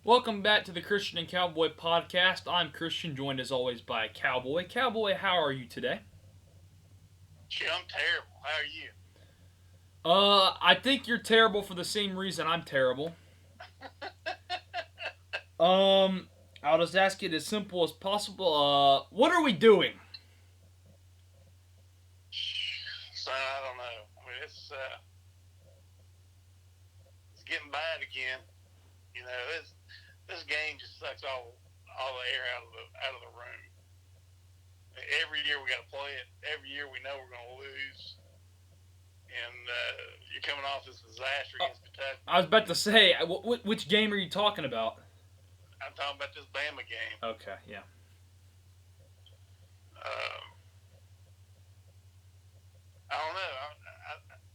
Welcome back to the Christian and Cowboy Podcast. I'm Christian, joined as always by Cowboy. Cowboy, how are you today? Shit, I'm terrible. How are you? I think you're terrible for the same reason I'm terrible. I'll just ask it as simple as possible. What are we doing? Son, I don't know. I mean, it's getting bad again. You know, this game just sucks all the air out of the room. Every year we got to play it. Every year we know we're going to lose. And you're coming off this disaster against Kentucky. I was about to say, which game are you talking about? I'm talking about this Bama game. Okay, yeah. I don't know.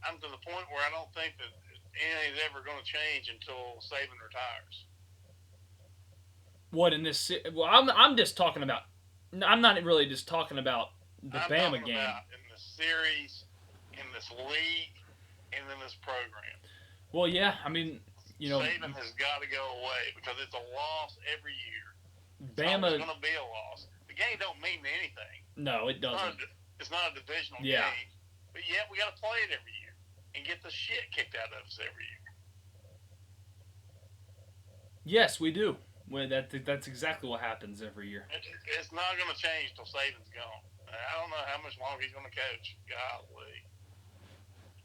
I'm to the point where I don't think that anything's ever going to change until Saban retires. What in this? Well, I'm just talking about. I'm not really just talking about the Bama game. About in the series, in this league, and in this program. Well, yeah. I mean, you know, Saban has got to go away because it's a loss every year. Bama is going to be a loss. The game don't mean anything. No, it doesn't. It's not a divisional game. But yet we got to play it every year and get the shit kicked out of us every year. Yes, we do. Well, that's exactly what happens every year. It's not going to change till Saban's gone. I don't know how much longer he's going to coach. Golly.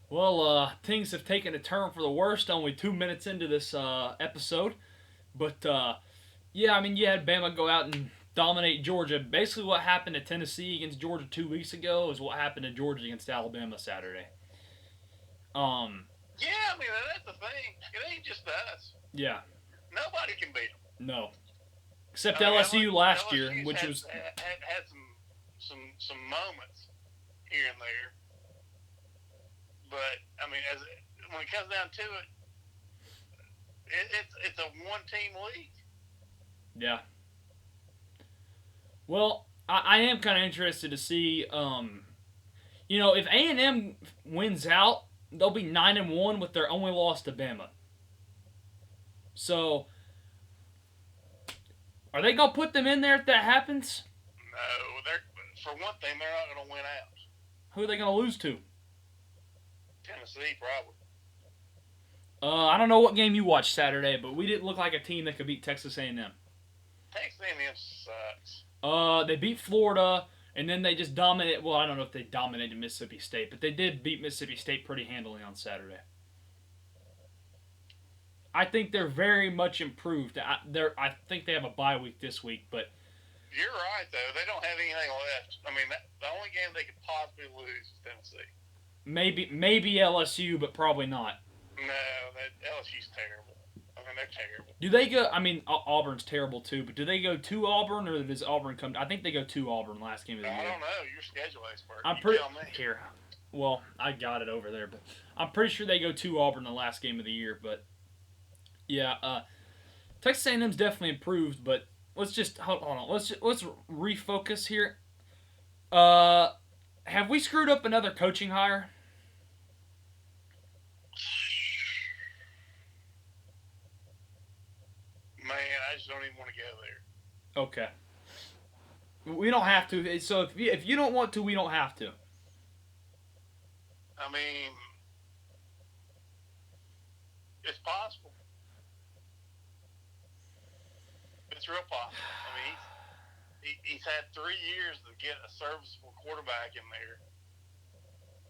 Well, things have taken a turn for the worst. Only 2 minutes into this episode, but yeah, I mean, you had Bama go out and dominate Georgia. Basically, what happened to Tennessee against Georgia 2 weeks ago is what happened to Georgia against Alabama Saturday. Yeah, I mean that's the thing. It ain't just us. Yeah. Nobody can beat them. No. Except LSU last year, which had some moments here and there. But I mean, when it comes down to it, it's a one-team league. Yeah. Well, I am kind of interested to see. You know, if A&M wins out, they'll be 9-1 with their only loss to Bama. So, are they gonna put them in there if that happens? No, for one thing, they're not gonna win out. Who are they gonna lose to? Tennessee, probably. I don't know what game you watched Saturday, but we didn't look like a team that could beat Texas A&M. Texas A&M sucks. They beat Florida, and then they just dominated. Well, I don't know if they dominated Mississippi State, but they did beat Mississippi State pretty handily on Saturday. I think they're very much improved. I think they have a bye week this week, but you're right though. They don't have anything left. I mean, the only game they could possibly lose is Tennessee. Maybe LSU, but probably not. No, LSU's terrible. I mean, they're terrible. Do they go? I mean, Auburn's terrible too, but do they go to Auburn or does Auburn come? I think they go to Auburn last game of the year. I don't know. Your schedule expert. I'm pretty here. Well, I got it over there, but I'm pretty sure they go to Auburn the last game of the year. But yeah, Texas A&M's definitely improved, but let's just hold on. Let's refocus here. Have we screwed up another coaching hire? Man, I just don't even want to go there. Okay. We don't have to. So if you don't want to, we don't have to. I mean, it's possible. It's real possible. I mean, he's had 3 years to get a serviceable quarterback in there.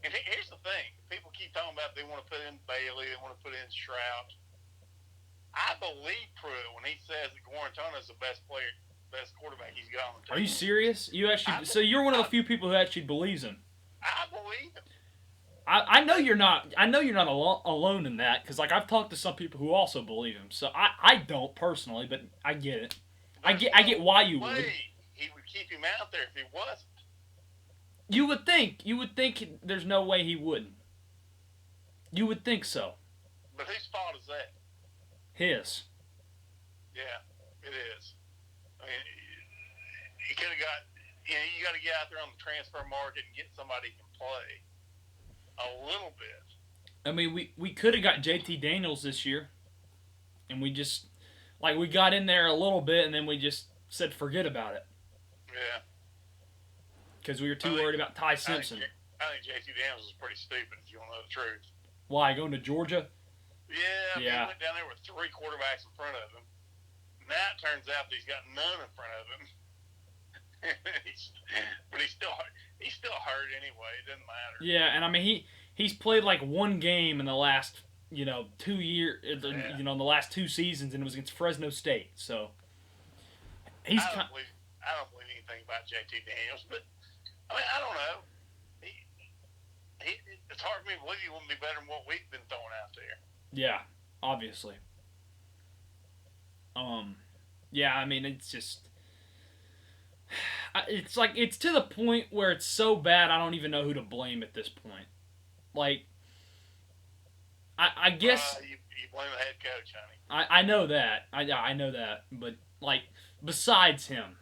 And here's the thing. People keep talking about they want to put in Bailey, they want to put in Stroud. I believe Pruitt when he says that Guarantano is the best quarterback he's got on the team. Are you serious? You actually? So you're one of the few people who actually believes him. I believe him. I know you're not. I know you're not alone in that because like I've talked to some people who also believe him. So I don't personally, but I get it. I get why you would. He would keep him out there if he wasn't. You would think there's no way he wouldn't. You would think so. But whose fault is that? His. Yeah, it is. I mean, he could have got. You got to get out there on the transfer market and get somebody who can play a little bit. I mean, we could have got JT Daniels this year, and we just Like, we got in there a little bit, and then we just said forget about it. Yeah. Because we were too worried about Ty Simpson. I think JT Daniels is pretty stupid, if you want to know the truth. Why, going to Georgia? Yeah, he went down there with 3 quarterbacks in front of him. Now it turns out that he's got none in front of him. But he's still hurt anyway. It doesn't matter. Yeah, and I mean he's played like one game in the last 2 years, in the last 2 seasons, and it was against Fresno State. So I don't believe anything about JT Daniels, but I mean I don't know. It's hard for me to believe he wouldn't be better than what we've been throwing out there. Yeah, obviously. Yeah, I mean, it's just... It's like, it's to the point where it's so bad I don't even know who to blame at this point. Like, I guess... You blame the head coach, honey. I know that. I know that. But, like, besides him,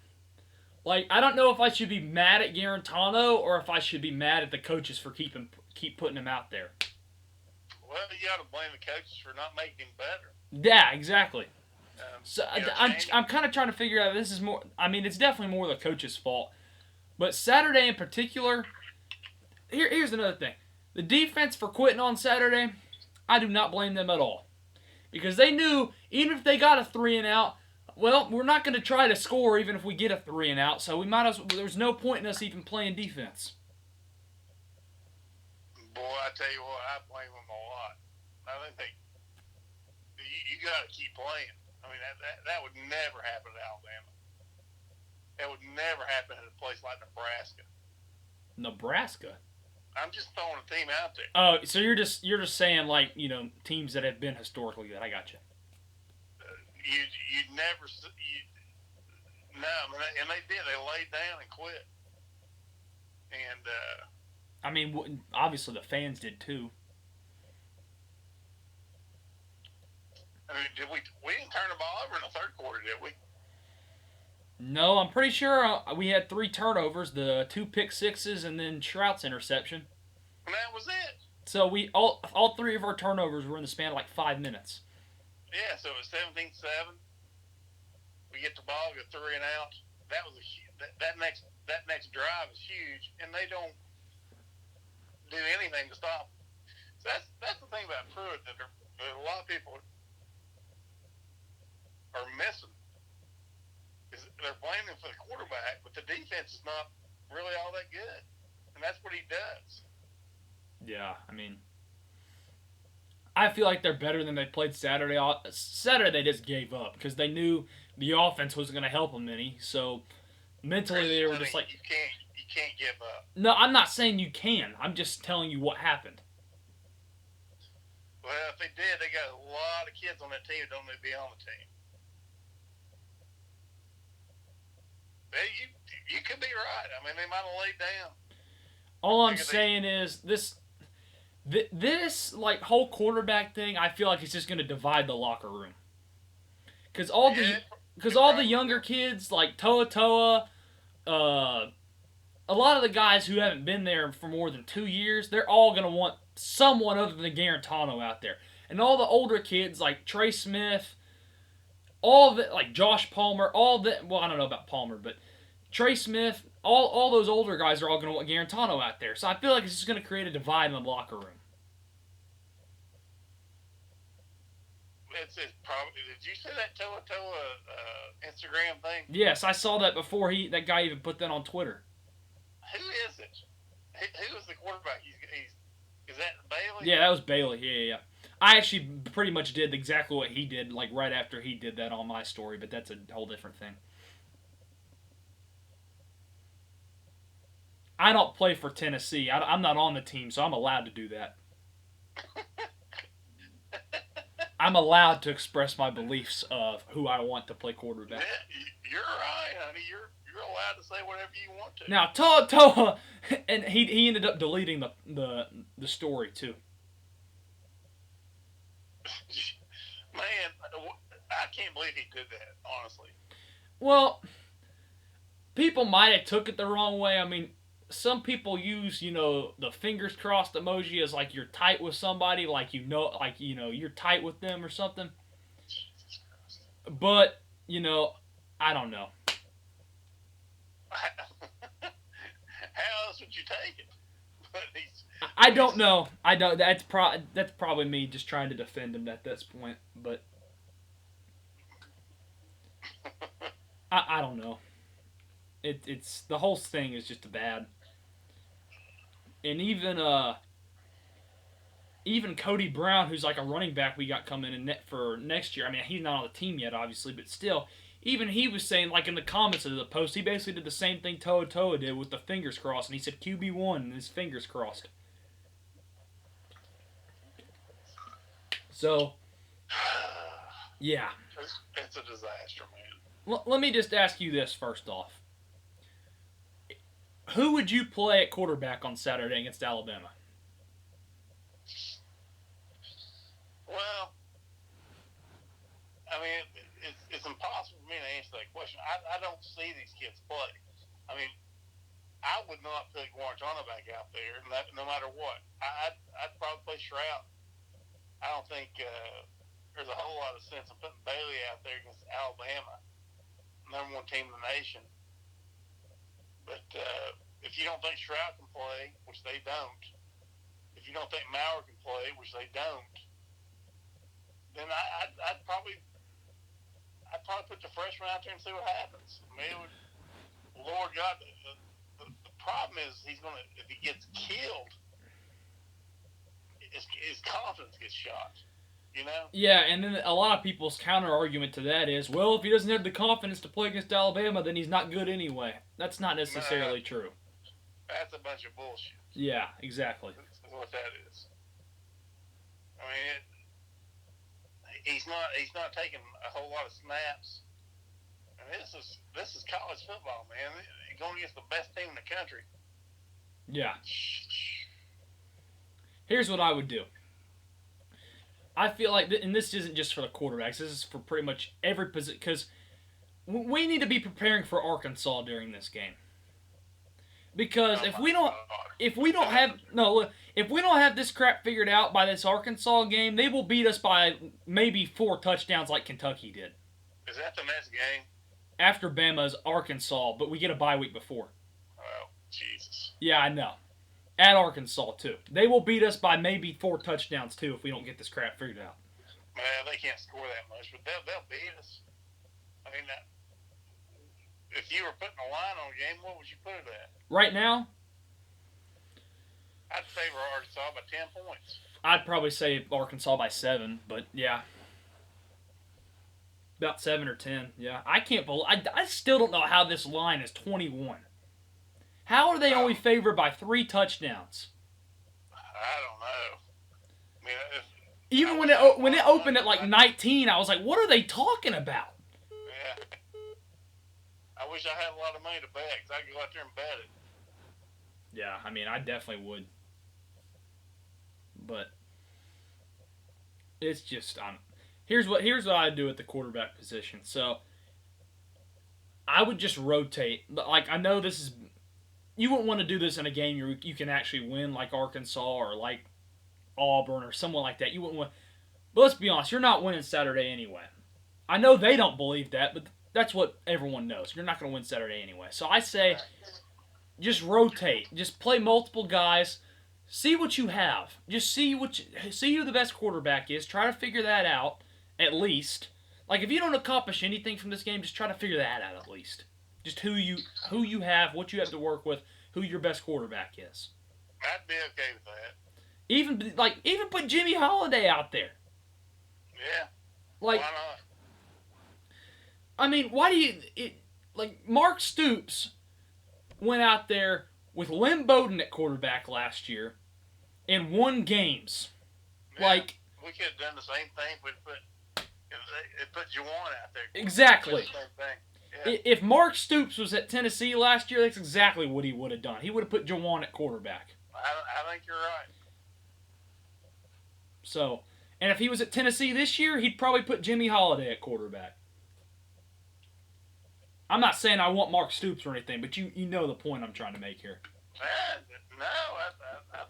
like, I don't know if I should be mad at Garantano or if I should be mad at the coaches for keep putting him out there. Well, you got to blame the coaches for not making him better. Yeah, exactly. So I'm kind of trying to figure out, this is more, I mean, it's definitely more the coach's fault. But Saturday in particular, here's another thing. The defense for quitting on Saturday, I do not blame them at all. Because they knew, even if they got a 3-and-out, well, we're not going to try to score even if we get a 3-and-out, so we might as well, there's no point in us even playing defense. Boy, I tell you what, I blame them a lot. I think you got to keep playing. I mean, that would never happen at Alabama. That would never happen at a place like Nebraska. Nebraska? I'm just throwing a team out there. Oh, so you're just saying, like, teams that have been historically good. I got you. You'd never... No, and they did. They laid down and quit. And... I mean, obviously the fans did too. I mean, we didn't turn the ball over in the third quarter, did we? No, I'm pretty sure we had 3 turnovers, the 2 pick sixes, and then Trout's interception. And that was it. So we all 3 of our turnovers were in the span of like 5 minutes. Yeah, so it was 17-7. We get the ball, go 3-and-out. That was that next drive is huge, and they don't do anything to stop them. So that's the thing about Pruitt that a lot of people are missing. Is they're blaming him for the quarterback, but the defense is not really all that good, and that's what he does. Yeah, I mean, I feel like they're better than they played Saturday. Saturday they just gave up because they knew the offense wasn't going to help them any. So mentally they were just like, you can't give up. No, I'm not saying you can. I'm just telling you what happened. Well, if they did, they got a lot of kids on that team that don't need to be on the team. You could be right. I mean, they might have laid down. All I'm saying is this like whole quarterback thing, I feel like it's just going to divide the locker room. Because all the younger kids like Toa, a lot of the guys who haven't been there for more than 2 years, they're all going to want someone other than Garantano out there. And all the older kids like Trey Smith, all of it, like Josh Palmer, all that. Well, I don't know about Palmer, but Trey Smith, all those older guys are all going to want Garantano out there. So I feel like it's just going to create a divide in the locker room. It's probably. Did you see that Toa Instagram thing? Yes, I saw that before that guy even put that on Twitter. Who is it? Who is the quarterback? Is that Bailey? Yeah, that was Bailey. Yeah. I actually pretty much did exactly what he did, like right after he did that on my story, but that's a whole different thing. I don't play for Tennessee. I'm not on the team, so I'm allowed to do that. I'm allowed to express my beliefs of who I want to play quarterback. Yeah, you're right, honey. You're allowed to say whatever you want to. Now, Toa, and he ended up deleting the story too. Man, I can't believe he did that, honestly. Well, people might have took it the wrong way. I mean, some people use, the fingers crossed emoji as like you're tight with somebody, like you're tight with them or something. But, I don't know. How else would you take it? But I don't know. I don't. That's probably me just trying to defend him at this point. But I don't know. It's the whole thing is just bad. And even Cody Brown, who's like a running back we got coming in net for next year. I mean, he's not on the team yet, obviously, but still, even he was saying, like in the comments of the post, he basically did the same thing Toa did with the fingers crossed, and he said QB1 and his fingers crossed. So, yeah. It's a disaster, man. Let me just ask you this first off. Who would you play at quarterback on Saturday against Alabama? Well, I mean, it's impossible for me to answer that question. I don't see these kids play. I mean, I would not put Guarantano back out there, no matter what. I'd probably play Shroud. I don't think there's a whole lot of sense in putting Bailey out there against Alabama, #1 team in the nation. But if you don't think Shroud can play, which they don't, if you don't think Maurer can play, which they don't, then I'd probably put the freshman out there and see what happens. I mean, Lord God, the problem is if he gets killed, his confidence gets shot. Yeah, and then a lot of people's counter argument to that is, well, if he doesn't have the confidence to play against Alabama, then he's not good anyway. That's not necessarily true. That's a bunch of bullshit. Yeah, exactly. That's what that is. I mean, he's not taking a whole lot of snaps. And this is college football, man. You're going against the best team in the country. Yeah. Here's what I would do. I feel like, and this isn't just for the quarterbacks, this is for pretty much every position, because we need to be preparing for Arkansas during this game. Because if we don't have this crap figured out by this Arkansas game, they will beat us by maybe 4 touchdowns like Kentucky did. Is that the next game? After Bama's Arkansas, but we get a bye week before. Oh, Jesus. Yeah, I know. At Arkansas, too. They will beat us by maybe 4 touchdowns, too, if we don't get this crap figured out. Man, they can't score that much, but they'll beat us. I mean, if you were putting a line on a game, what would you put it at? Right now? I'd favor Arkansas by 10 points. I'd probably say Arkansas by 7, but yeah. About 7 or 10, yeah. I can't believe... I still don't know how this line is 21. How are they only favored by 3 touchdowns? I don't know. I mean, even when it opened at like 19, I was like, what are they talking about? Yeah. I wish I had a lot of money to bet, because I could go out there and bet it. Yeah, I mean, I definitely would. But it's just here's what I do at the quarterback position. So I would just rotate. Like, I know this is... You wouldn't want to do this in a game you can actually win, like Arkansas or like Auburn or someone like that. You wouldn't want. But let's be honest, you're not winning Saturday anyway. I know they don't believe that, but that's what everyone knows. You're not going to win Saturday anyway. So I say, just rotate. Just play multiple guys. See what you have. Just see who the best quarterback is. Try to figure that out at least. Like, if you don't accomplish anything from this game, just try to figure that out at least. Just who you have, what you have to work with, who your best quarterback is. I'd be okay with that. Even put Jimmy Holiday out there. Yeah. Like, why not? I mean, why do you... Mark Stoops went out there with Lynn Bowden at quarterback last year and won games. Yeah, we could have done the same thing if we put Juwan out there. Exactly. Same thing. Yeah. If Mark Stoops was at Tennessee last year, that's exactly what he would have done. He would have put Juwan at quarterback. I think you're right. So, and if he was at Tennessee this year, he'd probably put Jimmy Holiday at quarterback. I'm not saying I want Mark Stoops or anything, but you know the point I'm trying to make here. No, I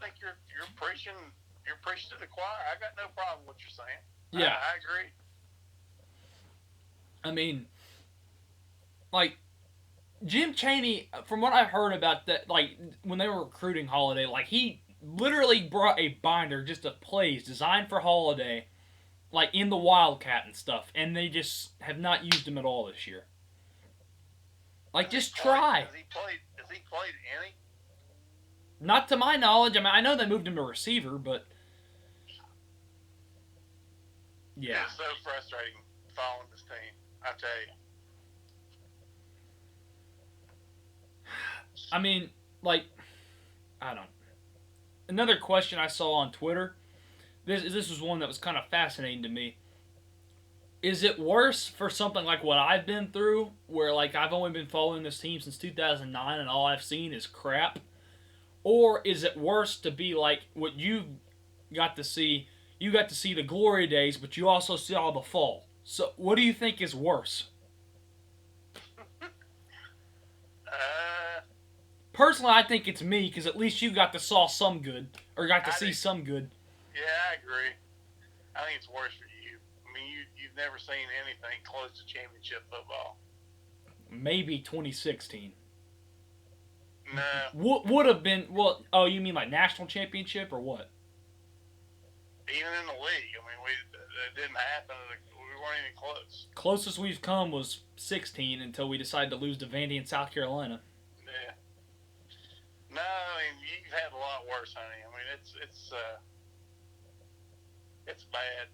think you're preaching to the choir. I got no problem with what you're saying. Yeah, I agree. I mean, like Jim Chaney, from what I've heard about that, like when they were recruiting Holiday, like he literally brought a binder just of plays designed for Holiday, like in the Wildcat and stuff, and they just have not used him at all this year. Like, just try. Has he played any? Not to my knowledge. I mean, I know they moved him to receiver, but yeah. It's so frustrating following this team, I tell you. I mean, like, I don't. Another question I saw on Twitter. This was one that was kind of fascinating to me. Is it worse for something like what I've been through, where like I've only been following this team since 2009 and all I've seen is crap, or is it worse to be like what you got to see? You got to see the glory days, but you also saw the fall. So, what do you think is worse? Personally, I think it's me because at least you got to saw some good or got to see some good. Yeah, I agree. I think it's worse for you. I mean, you've never seen anything close to championship football. Maybe 2016. No. Would have been well. Oh, you mean like national championship or what? Even in the league, I mean, it didn't happen. We weren't even close. Closest we've come was 16 until we decided to lose to Vandy in South Carolina. Yeah. No, I mean you've had a lot worse, honey. I mean it's bad.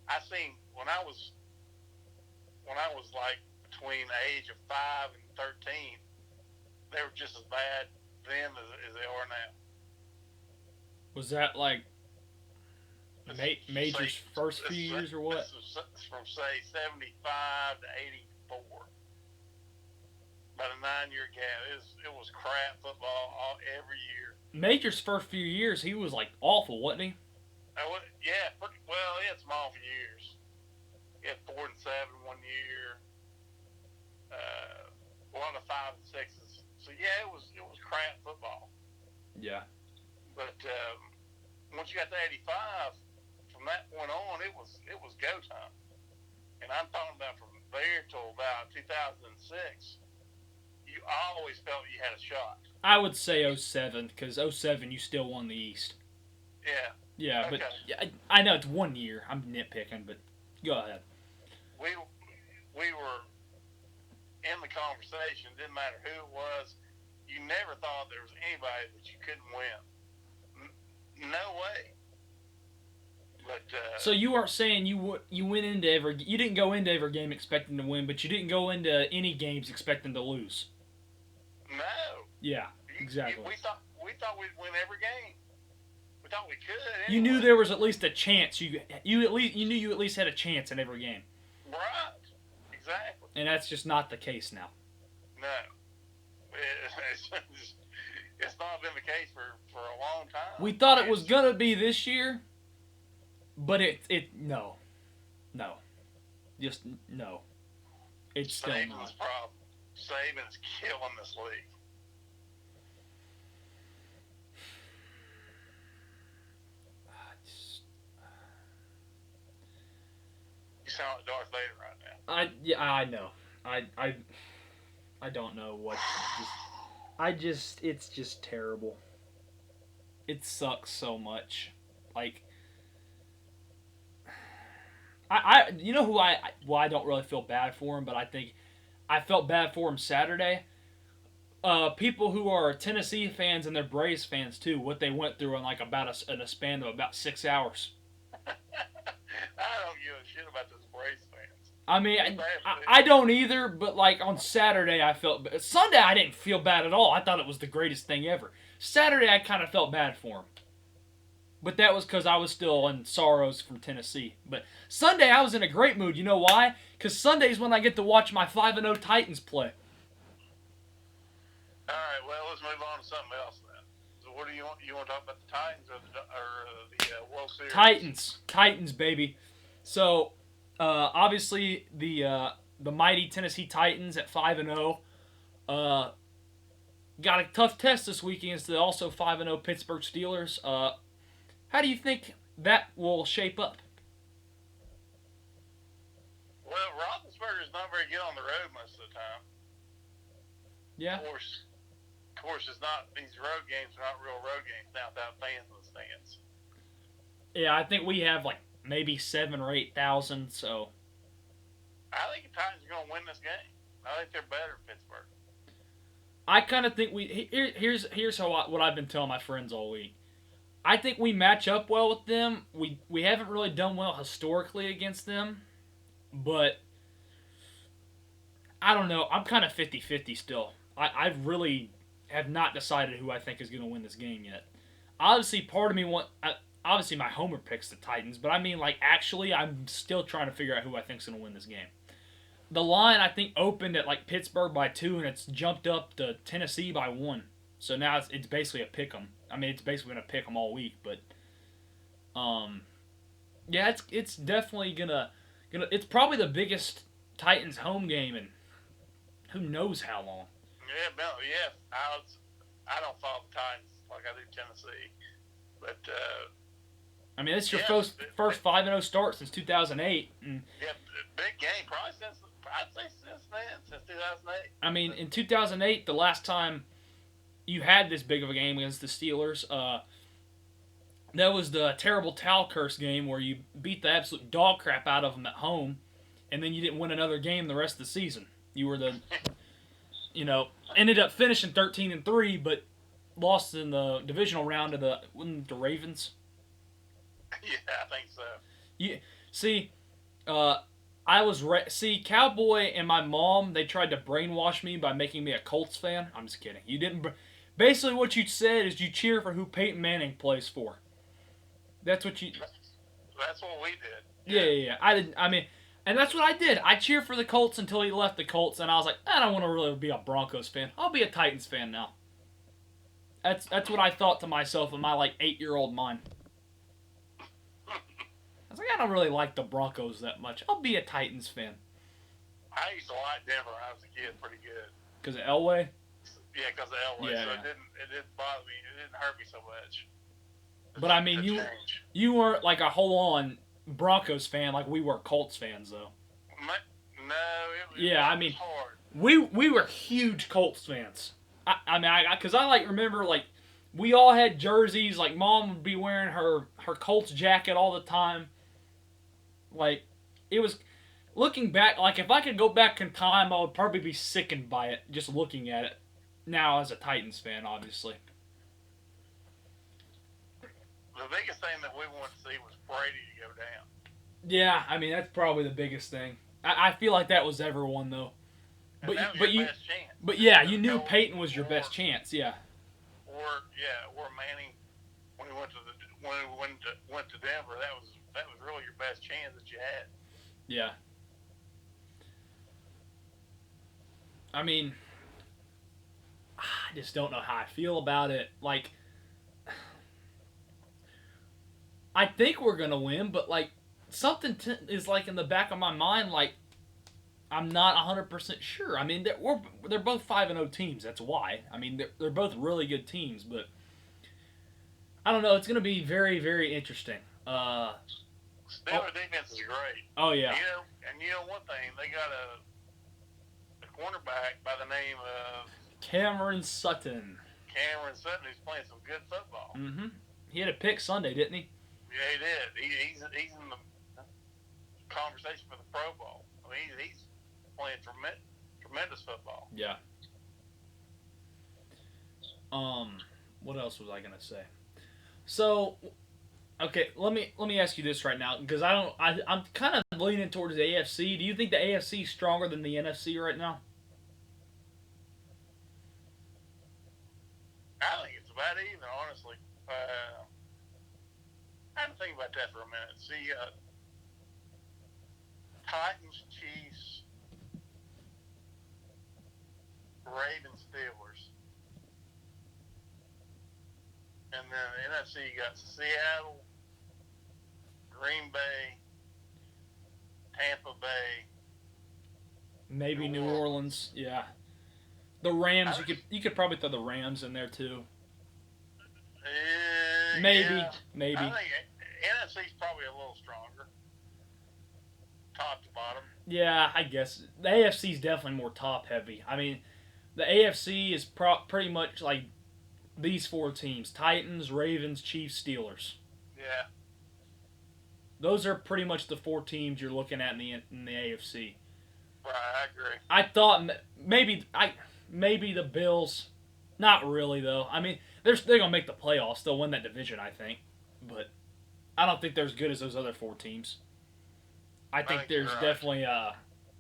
I seen when I was like between the age of 5 and 13, they were just as bad then as they are now. Was that like Major's first few years or what? This is from say 75 to 84. About a 9-year gap. It was crap football every year. Major's first few years, he was like awful, wasn't he? Yeah, well, he had small for years. He had 4 and 7 1 year. A lot of 5 and 6s. So yeah, it was crap football. Yeah. But once you got to 85, from that point on, it was go time. And I'm talking about from there till about 2006. You always felt you had a shot. I would say 07 because 07 you still won the East. Yeah. Yeah, okay. But I know it's 1 year. I'm nitpicking, but go ahead. We were in the conversation. Didn't matter who it was. You never thought there was anybody that you couldn't win. No way. But so you aren't saying you went into you didn't go into every game expecting to win, but you didn't go into any games expecting to lose. No. Yeah, exactly. We thought we'd win every game. We thought we could. Anyway. You knew there was at least a chance. You knew you at least had a chance in every game. Right. Exactly. And that's just not the case now. No. It's not been the case for a long time. We thought it was gonna be this year, but no, just no. It's still not. Saban's problem. Saban's killing this league. You sound like Darth Vader right now. I know. I don't know what. It's just terrible. It sucks so much. Like, you know who I don't really feel bad for him, but I think I felt bad for him Saturday. People who are Tennessee fans and they're Braves fans too, what they went through in like in a span of about 6 hours. I don't give a shit about those Braves fans. I mean, I don't either, but like on Saturday I felt bad. Sunday I didn't feel bad at all. I thought it was the greatest thing ever. Saturday I kind of felt bad for him. But that was because I was still in sorrows from Tennessee. But Sunday I was in a great mood. You know why? Because Sunday's when I get to watch my 5-0 Titans play. All right, well, let's move on to something else then. So what do you want? You want to talk about the Titans or the World Series? Titans, baby. So, obviously the mighty Tennessee Titans at 5-0 got a tough test this week against the also 5-0 Pittsburgh Steelers. How do you think that will shape up? Well, on the road most of the time. Yeah. Of course, it's not, these road games are not real road games now without fans in the stands. Yeah, I think we have like maybe 7,000 or 8,000. So I think the Titans are going to win this game. I think they're better than Pittsburgh. I kind of think here's what I've been telling my friends all week. I think we match up well with them. We haven't really done well historically against them, but I don't know. I'm kind of 50-50 still. I really have not decided who I think is going to win this game yet. Obviously, part of me obviously my homer picks the Titans, but I mean, like, actually, I'm still trying to figure out who I think is going to win this game. The line, I think, opened at, like, Pittsburgh by 2, and it's jumped up to Tennessee by 1. So now it's basically a pick 'em. I mean, it's basically going to pick 'em all week, but yeah, it's definitely gonna it's probably the biggest Titans home game in who knows how long. Yeah, I don't follow the Titans like I do Tennessee, but I mean, it's your first 5-0 start since 2008. And, yeah, big game probably since I'd say since then, since 2008. I mean, in 2008, the last time you had this big of a game against the Steelers, that was the terrible towel curse game where you beat the absolute dog crap out of them at home, and then you didn't win another game the rest of the season. You were ended up finishing 13-3, but lost in the divisional round to the Ravens. Yeah, I think so. See, Cowboy and my mom, they tried to brainwash me by making me a Colts fan. I'm just kidding. You didn't. Basically, what you said is you cheer for who Peyton Manning plays for. That's what you. That's what we did. Yeah. I didn't. I mean, and that's what I did. I cheered for the Colts until he left the Colts, and I was like, I don't want to really be a Broncos fan. I'll be a Titans fan now. That's what I thought to myself in my 8-year-old mind. I was like, I don't really like the Broncos that much. I'll be a Titans fan. I used to like Denver when I was a kid pretty good. Because of Elway? Yeah, because of Elway. Yeah, so it didn't bother me. It didn't hurt me so much. But I mean, you weren't like a whole-on Broncos fan like we were Colts fans, though. No, it was hard. We were huge Colts fans. Because I remember we all had jerseys. Like Mom would be wearing her Colts jacket all the time. Like it was looking back. Like if I could go back in time, I would probably be sickened by it just looking at it. Now as a Titans fan, obviously. The biggest thing that we wanted to see was Brady to go down. Yeah, I mean that's probably the biggest thing. I feel like that was everyone though. And that was your best chance. But yeah, you knew Peyton was your best chance. Yeah. Or Manning when he went to Denver. That was really your best chance that you had. Yeah. I mean, I just don't know how I feel about it. Like, I think we're gonna win, but something is in the back of my mind. I'm not 100% sure. I mean, they're both 5-0 teams. That's why. I mean, they're both really good teams, but I don't know. It's gonna be very, very interesting. Steelers defense is great. Oh yeah. You know one thing, they got a cornerback by the name of Cameron Sutton. Who's playing some good football. Mm-hmm. He had a pick Sunday, didn't he? Yeah, he did. He's in the conversation for the Pro Bowl. I mean, he's playing tremendous football. Yeah. What else was I gonna say? So, okay, let me ask you this right now because I'm kind of leaning towards the AFC. Do you think the AFC is stronger than the NFC right now? I think it's about even, honestly. I had to think about that for a minute. See, Titans, Chiefs, Ravens, Steelers. And then the NFC, you got Seattle, Green Bay, Tampa Bay. Maybe New Orleans. Yeah. The Rams, you could probably throw the Rams in there too. Maybe. I think NFC's probably a little stronger, top to bottom. Yeah, I guess the AFC is definitely more top heavy. I mean, the AFC is pretty much like these four teams: Titans, Ravens, Chiefs, Steelers. Yeah. Those are pretty much the four teams you're looking at in the AFC. Right, I agree. I thought maybe the Bills, not really though. I mean, they're gonna make the playoffs. They'll win that division, I think, but I don't think they're as good as those other four teams. I think there's right. definitely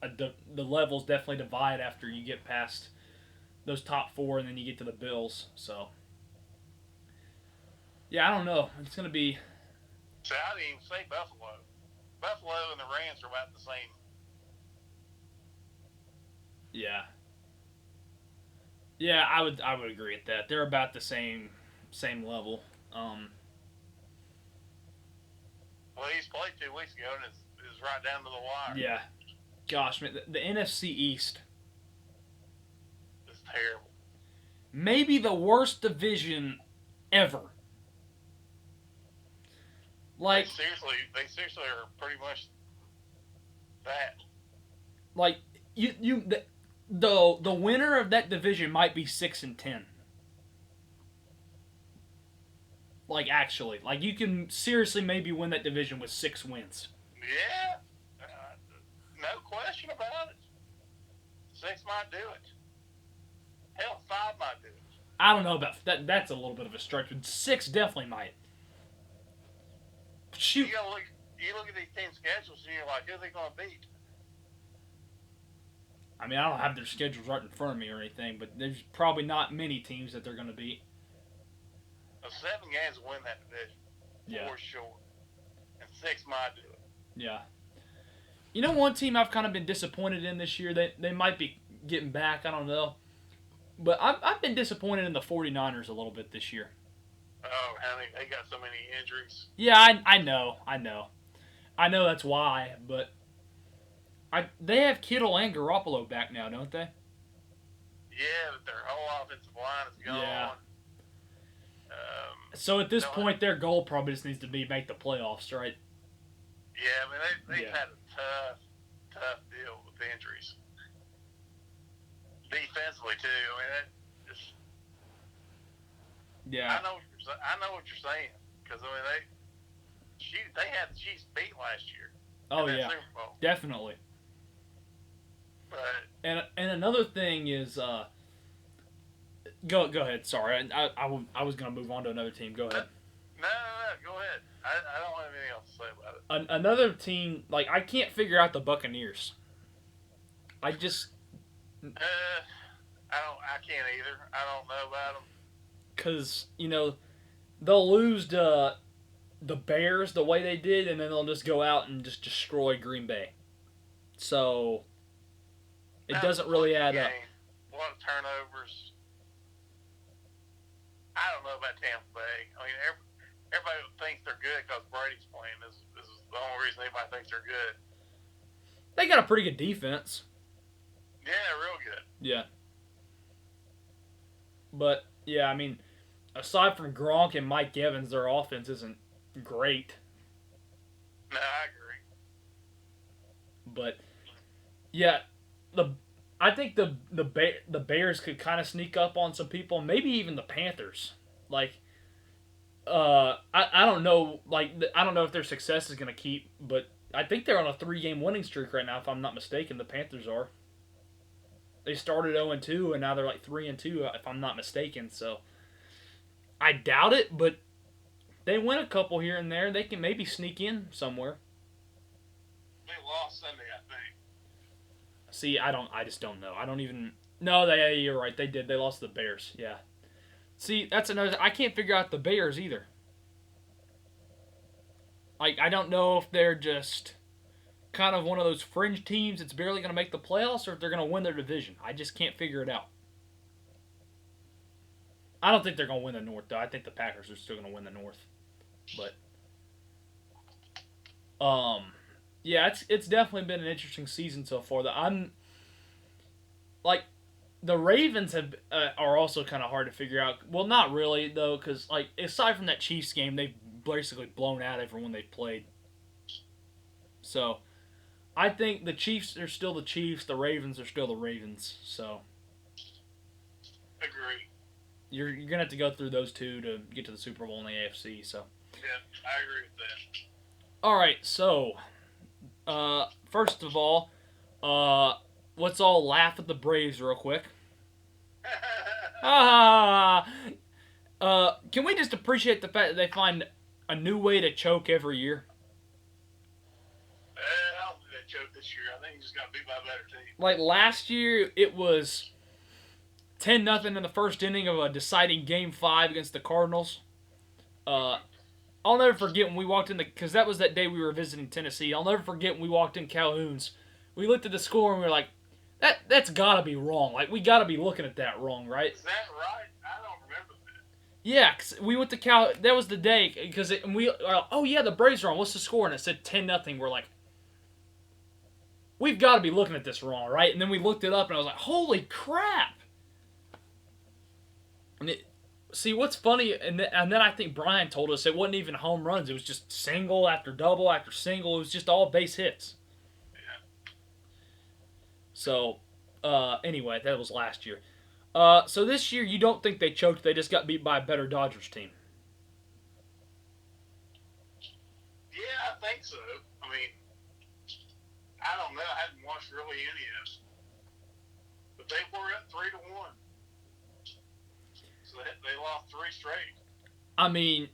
the levels definitely divide after you get past those top four and then you get to the Bills. So yeah, I don't know. It's gonna be. So I didn't even say Buffalo. Buffalo and the Rams are about the same. Yeah. Yeah, I would agree with that. They're about the same level. Well, he's played 2 weeks ago and it's right down to the wire. Yeah. Gosh, man, the NFC East. It's terrible. Maybe the worst division ever. Like they seriously are pretty much that. Like the winner of that division might be 6-10. Like actually, like you can seriously maybe win that division with 6 wins. Yeah, no question about it. 6 might do it. Hell, 5 might do it. I don't know about that. That's a little bit of a stretch, but 6 definitely might. Shoot. You look at these team schedules and you're like, who are they going to beat? I mean, I don't have their schedules right in front of me or anything, but there's probably not many teams that they're going to beat. 7 games will win that division. Yeah. For sure. And 6 might do it. Yeah. You know, one team I've kind of been disappointed in this year, they might be getting back, I don't know. But I've been disappointed in the 49ers a little bit this year. Oh, honey, they got so many injuries. Yeah, I know. I know that's why, but they have Kittle and Garoppolo back now, don't they? Yeah, but their whole offensive line is gone. Yeah. So at this point, their goal probably just needs to be make the playoffs, right? Yeah, I mean, they've had a tough deal with injuries. Defensively, too. I mean, yeah. I know what you're saying. Because, I mean, they had the Chiefs beat last year. Oh, in that yeah. Super Bowl. Definitely. But, and another thing is, go ahead. Sorry, I was gonna move on to another team. Go ahead. No, go ahead. I don't have anything else to say about it. Another team, like I can't figure out the Buccaneers. I just. I can't either. I don't know about them. Cause they'll lose to the Bears the way they did, and then they'll just go out and just destroy Green Bay. So. It doesn't really add up. A lot of turnovers. I don't know about Tampa Bay. I mean, everybody thinks they're good because Brady's playing. This is the only reason anybody thinks they're good. They got a pretty good defense. Yeah, real good. Yeah. But, yeah, I mean, aside from Gronk and Mike Evans, their offense isn't great. No, I agree. But, yeah, I think the Bears could kind of sneak up on some people, maybe even the Panthers. Like, I don't know. Like, I don't know if their success is gonna keep, but I think they're on a 3-game winning streak right now. If I'm not mistaken, the Panthers are. They started 0-2 and now they're like 3-2, if I'm not mistaken. So, I doubt it, but they win a couple here and there. They can maybe sneak in somewhere. They lost Sunday, I think. See, I just don't know. I don't even. No, you're right. They did. They lost to the Bears. Yeah. See, that's another. I can't figure out the Bears either. Like, I don't know if they're just kind of one of those fringe teams that's barely going to make the playoffs, or if they're going to win their division. I just can't figure it out. I don't think they're going to win the North, though. I think the Packers are still going to win the North. But, yeah, it's definitely been an interesting season so far. The Ravens are also kind of hard to figure out. Well, not really though, because like aside from that Chiefs game, they've basically blown out everyone they've played. So, I think the Chiefs are still the Chiefs. The Ravens are still the Ravens. So Agree. you're gonna have to go through those two to get to the Super Bowl in the AFC. So Yeah, I agree with that. all right. So first of all, let's all laugh at the Braves real quick. Ah. Can we just appreciate the fact that they find a new way to choke every year? I don't think they choked this year. I think he just got beat by a better team. Like last year, it was 10-0 in the first inning of a deciding Game 5 against the Cardinals. I'll never forget when we walked in because that was that day we were visiting Tennessee. I'll never forget when we walked in Calhoun's. We looked at the score and we were like, that's gotta be wrong. Like we gotta be looking at that wrong, right? Is that right? I don't remember that. Yeah, 'cause we went to Cal. That was the day because oh yeah, the Braves are on. What's the score? And it said 10-0. We're like, we've got to be looking at this wrong, right? And then we looked it up and I was like, holy crap! And see what's funny, and then I think Brian told us it wasn't even home runs. It was just single after double after single. It was just all base hits. Yeah. So, anyway, that was last year. So this year, you don't think they choked? They just got beat by a better Dodgers team. Yeah, I think so. I mean, I don't know. I haven't watched really any of it. But they were up 3-1. So they lost 3 straight. I mean,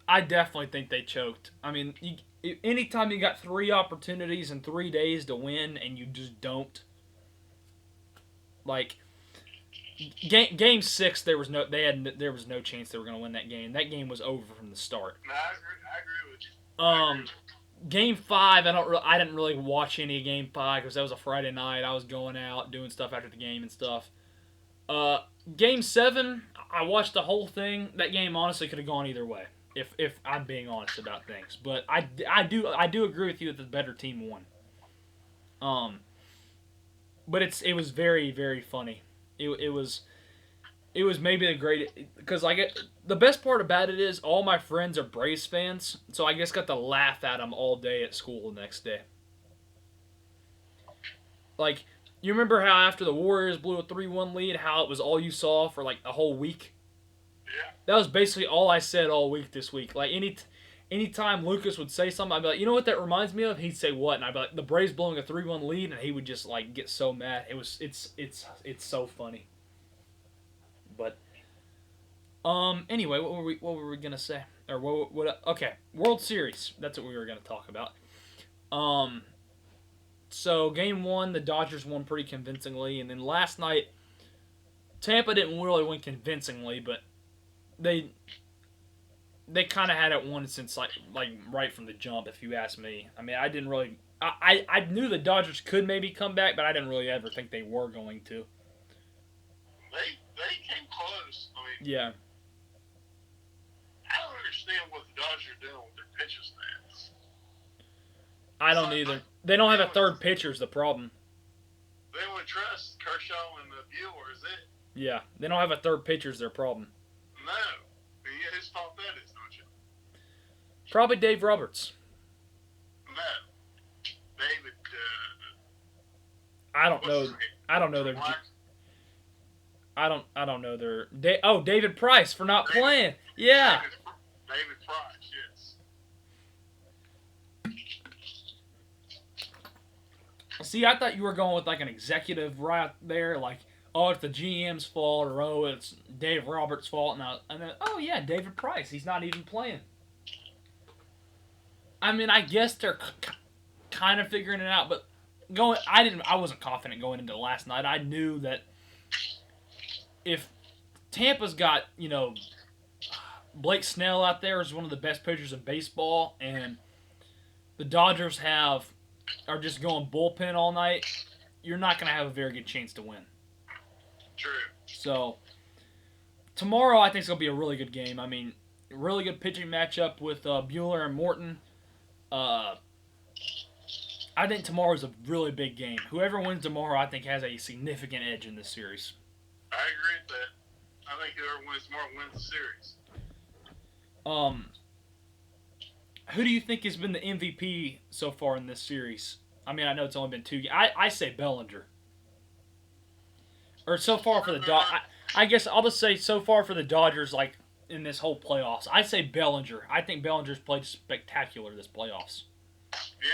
I definitely think they choked. I mean, anytime you got 3 opportunities in 3 days to win and you just don't, like game 6, there was no chance they were going to win that game. That game was over from the start. No, I agree with you. Game 5, I didn't really watch any of Game 5 because that was a Friday night. I was going out doing stuff after the game and stuff. Game 7, I watched the whole thing. That game honestly could have gone either way, if I'm being honest about things. But I do agree with you that the better team won. But it was very, very funny. It was maybe the greatest, because the best part about it is all my friends are Braves fans, so I just got to laugh at them all day at school the next day. Like, you remember how after the Warriors blew a 3-1 lead, how it was all you saw for like a whole week? Yeah. That was basically all I said all week this week. Like anytime Lucas would say something, I'd be like, you know what that reminds me of? He'd say what? And I'd be like, the Braves blowing a 3-1 lead, and he would just like get so mad. It's so funny. But anyway, what were we gonna say? Or what? Okay, World Series. That's what we were gonna talk about. So Game 1, the Dodgers won pretty convincingly, and then last night, Tampa didn't really win convincingly, but they kind of had it won since like right from the jump, if you ask me. I mean, I didn't really. I knew the Dodgers could maybe come back, but I didn't really ever think they were going to. They came close. I mean, yeah. I don't understand what the Dodgers are doing with their pitcher stats. I don't either. They don't have a third pitcher is the problem. They would trust Kershaw and Buehler, is it? Yeah, they don't have a third pitcher is their problem. No. Whose fault that is, don't you? Probably Dave Roberts. No. David, I don't know. I don't know their. I don't know their. David Price for not playing. Yeah. David Price, yes. See, I thought you were going with like an executive right there, like, oh, it's the GM's fault, or oh, it's Dave Roberts' fault, and then, oh yeah, David Price, he's not even playing. I mean, I guess they're kind of figuring it out, but I wasn't confident going into last night. I knew that if Tampa's got, Blake Snell out there is one of the best pitchers in baseball, and the Dodgers are just going bullpen all night, you're not going to have a very good chance to win. True. So, tomorrow I think it's going to be a really good game. I mean, really good pitching matchup with Buehler and Morton. I think tomorrow's a really big game. Whoever wins tomorrow, I think, has a significant edge in this series. I agree with that. I think whoever wins tomorrow wins the series. Who do you think has been the MVP so far in this series? I mean, I know it's only been 2 games. I say Bellinger. Or so far for the I guess I'll just say so far for the Dodgers, like in this whole playoffs. I say Bellinger. I think Bellinger's played spectacular this playoffs. Yeah, he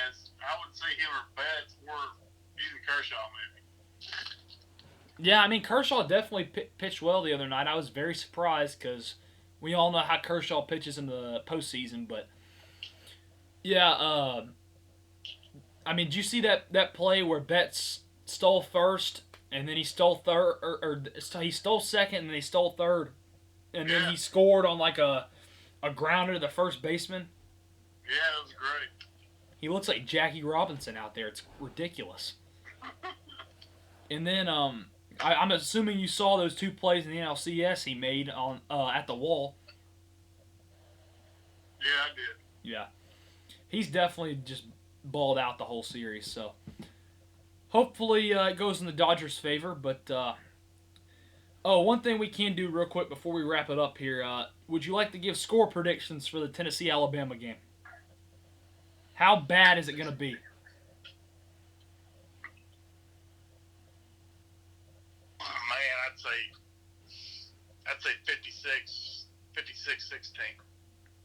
has. I would say him or Betts or even Kershaw, maybe. Yeah, I mean, Kershaw definitely pitched well the other night. I was very surprised because we all know how Kershaw pitches in the postseason. But, yeah, I mean, did you see that play where Betts stole first and then he stole third, or he stole second and then he stole third, and then he scored on like a grounder to the first baseman? Yeah, it was great. He looks like Jackie Robinson out there. It's ridiculous. And then I'm assuming you saw those 2 plays in the NLCS he made on at the wall. Yeah, I did. Yeah, he's definitely just balled out the whole series. So hopefully it goes in the Dodgers' favor. But one thing we can do real quick before we wrap it up here. Would you like to give score predictions for the Tennessee-Alabama game? How bad is it going to be? Man, I'd say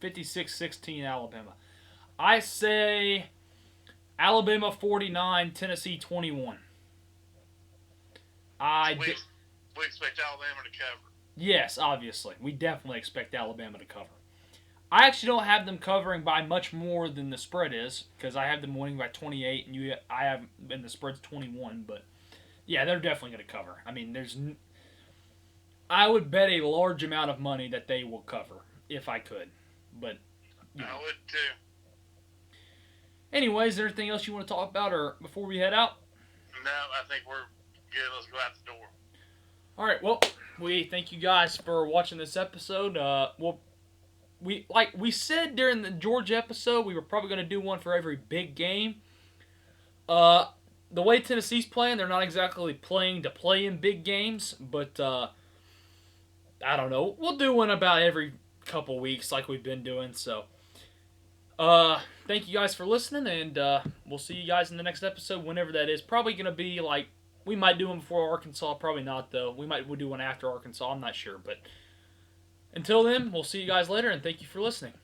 56-16. 56-16 Alabama. I say Alabama 49, Tennessee 21. We expect Alabama to cover. Yes, obviously. We definitely expect Alabama to cover. I actually don't have them covering by much more than the spread is, because I have them winning by 28, and I have and the spread's 21. But yeah, they're definitely going to cover. I mean, I would bet a large amount of money that they will cover if I could. But I would too. Anyways, is there anything else you want to talk about, or before we head out? No, I think we're good. Let's go out the door. All right. Well, we thank you guys for watching this episode. We said during the Georgia episode, we were probably going to do one for every big game. The way Tennessee's playing, they're not exactly playing to play in big games, but I don't know. We'll do one about every couple weeks like we've been doing. So, thank you guys for listening, and we'll see you guys in the next episode, whenever that is. Probably going to be like, we might do one before Arkansas, probably not though. We'll do one after Arkansas, I'm not sure, but until then, we'll see you guys later, and thank you for listening.